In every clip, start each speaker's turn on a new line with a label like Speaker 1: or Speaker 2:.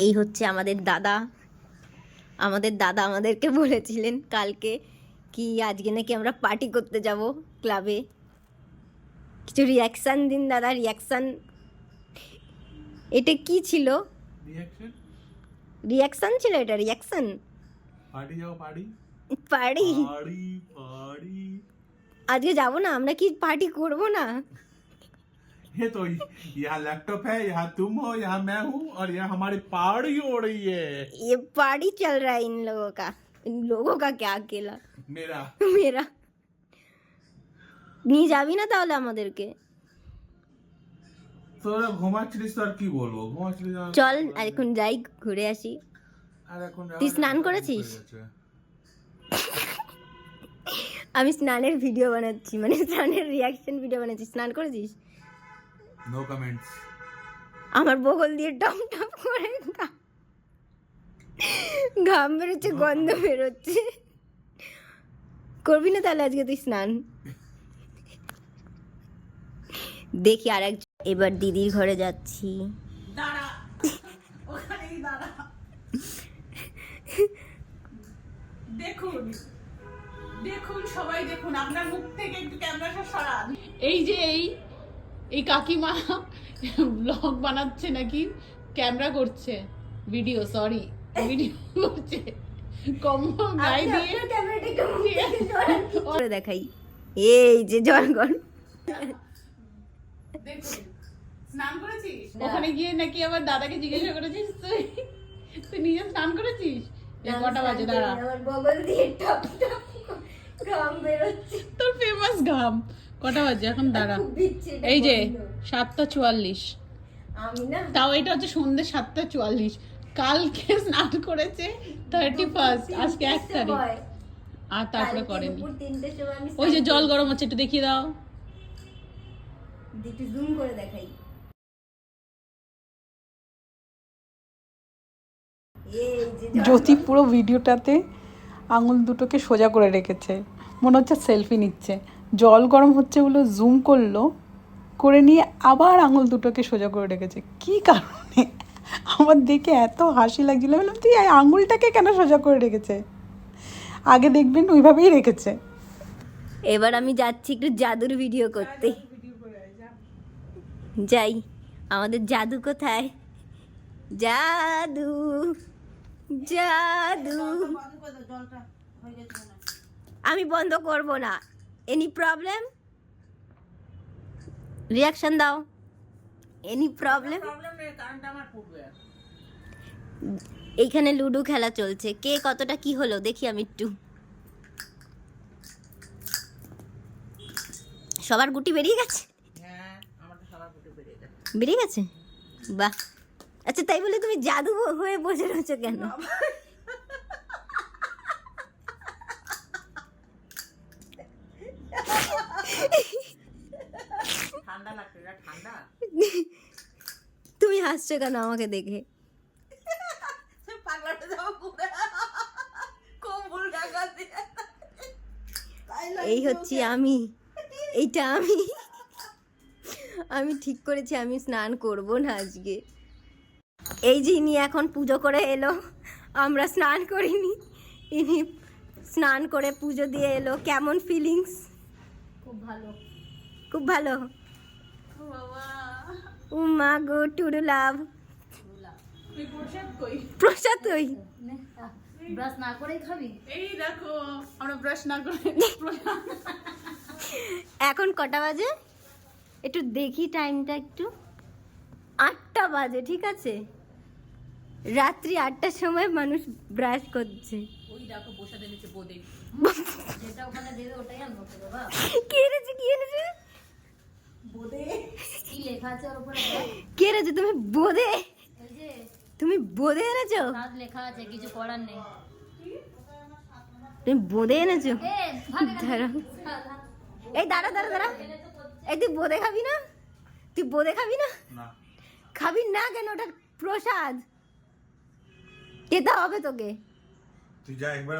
Speaker 1: এই হচ্ছে আমাদের দাদা। আমাদের দাদা আমাদেরকে বলেছিলেন কালকে কি আজকে নাকি আমরা পার্টি করতে যাব ক্লাবে। কিছু রিয়াকশান দিন দাদা, রিয়াকশান। এটা কি ছিল? রিয়াকশান ছিল এটা, রিয়াকশান।
Speaker 2: পার্টি যাও, পার্টি
Speaker 1: পার্টি
Speaker 2: পার্টি পার্টি।
Speaker 1: আজকে যাব না আমরা, কি পার্টি করব না?
Speaker 2: ये तो यहाँ लैपटॉप है, यहाँ तुम हो, यहाँ मैं हूँ और यहाँ हमारी पार्टी हो रही है।
Speaker 1: ये पार्टी चल रहा है इन लोगों का। इन लोगों का क्या, अकेला
Speaker 2: मेरा
Speaker 1: मेरा। নিয়ে যাবি না তাহলে আমাদেরকে?
Speaker 2: তোরা ঘুমাচ্ছিলিস তো আর কি বলবো, ঘুমাচ্ছিলিস।
Speaker 1: চল আর এখন যাই, ঘুরে আসি।
Speaker 2: আর এখন
Speaker 1: তুই স্নান করেছিস? আমি স্নানের ভিডিও বানাচ্ছি, মানে স্নানের রিয়াকশন ভিডিও বানাচ্ছি। স্নান করেছিস?
Speaker 2: No comments.
Speaker 1: আমার বগল দিয়ে টম টম করে ঘাম বেরোচ্ছে, গন্ধ বেরোচ্ছে। করবি না তাহলে আজকে তুই স্নান? দেখি আর এক, এবার দিদির ঘরে যাচ্ছি।
Speaker 3: দাঁড়া, ওখানেই দাঁড়া। দেখুন দেখুন সবাই দেখুন, আপনার মুখ থেকে একটু ক্যামেরাটা সরান। এই যে এই কাকিমা ব্লগ বানাচ্ছে নাকি, ক্যামেরা করছে, ভিডিও, সরি ভিডিও করছে, কম গায়ে দিয়ে
Speaker 1: দেখাই। এই যে জলগণ,
Speaker 3: দেখুন স্নান করেছিস? ওখানে গিয়ে নাকি আবার দাদাকে জিজ্ঞাসা করেছিস তুই নিজে স্নান করেছিস? কটা বাজে? দাঁড়া,
Speaker 1: আমার বগল দিয়ে টপ টপ ঘাম বেরোচ্ছে।
Speaker 3: তোর ফেমাস ঘাম। কটা বাজে এখন? দাঁড়া, এই যে 7:44।
Speaker 1: আমি না,
Speaker 3: তাও এটা হচ্ছে সন্ধ্যে 7:44। কালকে স্নান করেছে 31, আজকে 1 তারিখ, আর তারপরে করেনি। ওই যে জল গরম হচ্ছে, একটু দেখিয়ে দাও।
Speaker 1: একটু জুম করে দেখাই।
Speaker 4: জ্যোতি পুরো ভিডিওটাতে আঙুল দুটোকে সোজা করে রেখেছে, মনে হচ্ছে সেলফি নিচ্ছে। জল গরম হচ্ছে বলে জুম করলো, করে নিয়ে আবার আঙুল দুটোকে সোজা করে রেখেছে। কি কারণে? আমার দেখে এত হাসি লাগছিল, বললাম তুই এই আঙুলটাকে কেন সোজা করে রেখেছে? আগে দেখবেন ওইভাবেই রেখেছে।
Speaker 1: এবার আমি যাচ্ছি একটু জাদুর ভিডিও করতে। যাই। আমাদের জাদু কোথায়? জাদু জাদু। আমি বন্ধ করব না। Any problem? রিয়াকশন দাও। Any problem? এইখানে লুডো খেলা চলছে, কে কতটা কি হলো দেখি আমি একটু। সবার গুটি বেরিয়ে গেছে? বেরিয়ে গেছে, বাহ। আচ্ছা তাই বলে তুমি জাদু হয়ে বসে রয়েছো কেন?
Speaker 3: ঠান্ডা লাগছে, ঠান্ডা।
Speaker 1: তুমি হাসছো কেন আমাকে দেখে? এই হচ্ছি আমি, এইটা আমি। আমি ঠিক করেছি আমি স্নান করব না আজকে। এই যে ইনি এখন পুজো করে এলো, আমরা স্নান করিনি। ইনি স্নান করে পুজো দিয়ে এলো। কেমন ফিলিংস?
Speaker 3: খুব ভালো,
Speaker 1: খুব ভালো।
Speaker 3: বাবা।
Speaker 1: উমা গো টুডু লাভ।
Speaker 3: তুই প্রসাদ কই?
Speaker 1: প্রসাদ কই?
Speaker 5: ব্রাশ না করেই খাবি?
Speaker 3: এই দেখো, আমরা ব্রাশ না করে
Speaker 1: এখন কটা বাজে একটু দেখি টাইমটা একটু। 8টা বাজে, ঠিক আছে। রাত্রি 8টার সময় মানুষ ব্রাশ করছে।
Speaker 3: ওই দেখো প্রসাদ এনেছে বোদে।
Speaker 5: যেটা ওখানে দেবে ওটাই আনবো তো বাবা।
Speaker 1: কি এনেছে, কি এনেছে?
Speaker 3: বোদে
Speaker 5: কি লেখা আছে ওর উপরে?
Speaker 1: কি এনেছে তুমি? বোদে?
Speaker 5: এই যে
Speaker 1: তুমি বোদে এনেছো?
Speaker 5: কাজ লেখা আছে, কিছু করার নেই।
Speaker 1: তুমি বোদে এনেছো?
Speaker 5: এ ভাগে
Speaker 1: দাঁড়াও, এই দাঁড়া দাঁড়া দাঁড়া। এই তুই বোদে খাবি না? তুই বোদে খাবি না? খাবি না কেন? ওটা প্রসাদ, খেতে হবে তোকে।
Speaker 2: তুই যা একবার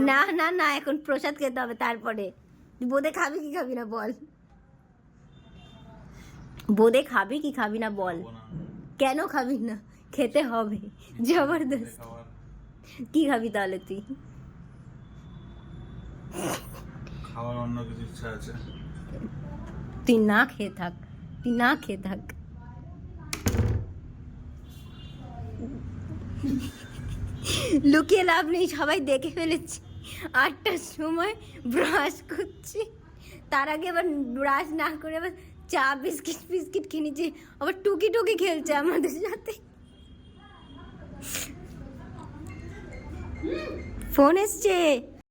Speaker 1: না না না, এখন প্রসাদ খেতে হবে তারপরে। তুই বোদে খাবি কি খাবি না বল? বোদে খাবি কি খাবি না বল? কেন খাবি না? খেতে হবে জবরদস্ত।
Speaker 2: খাবার
Speaker 1: কি খাবি তাহলে তুই?
Speaker 2: খাওয়ার অন্য কিছু ইচ্ছা আছে।
Speaker 1: তুই না খেয়ে থাক, তুই না খেয়ে থাক। লুকিয়ে লাভ নেই, সবাই দেখে ফেলেছি। 8টার সময় ব্রাশ করছি, তার আগে আবার ব্রাশ না করে আবার চা বিস্কিট ফিস্কিট খেয়ে নিচ্ছে, আবার টুকি টুকি খেলছে আমাদের সাথে। ফোন এসছে।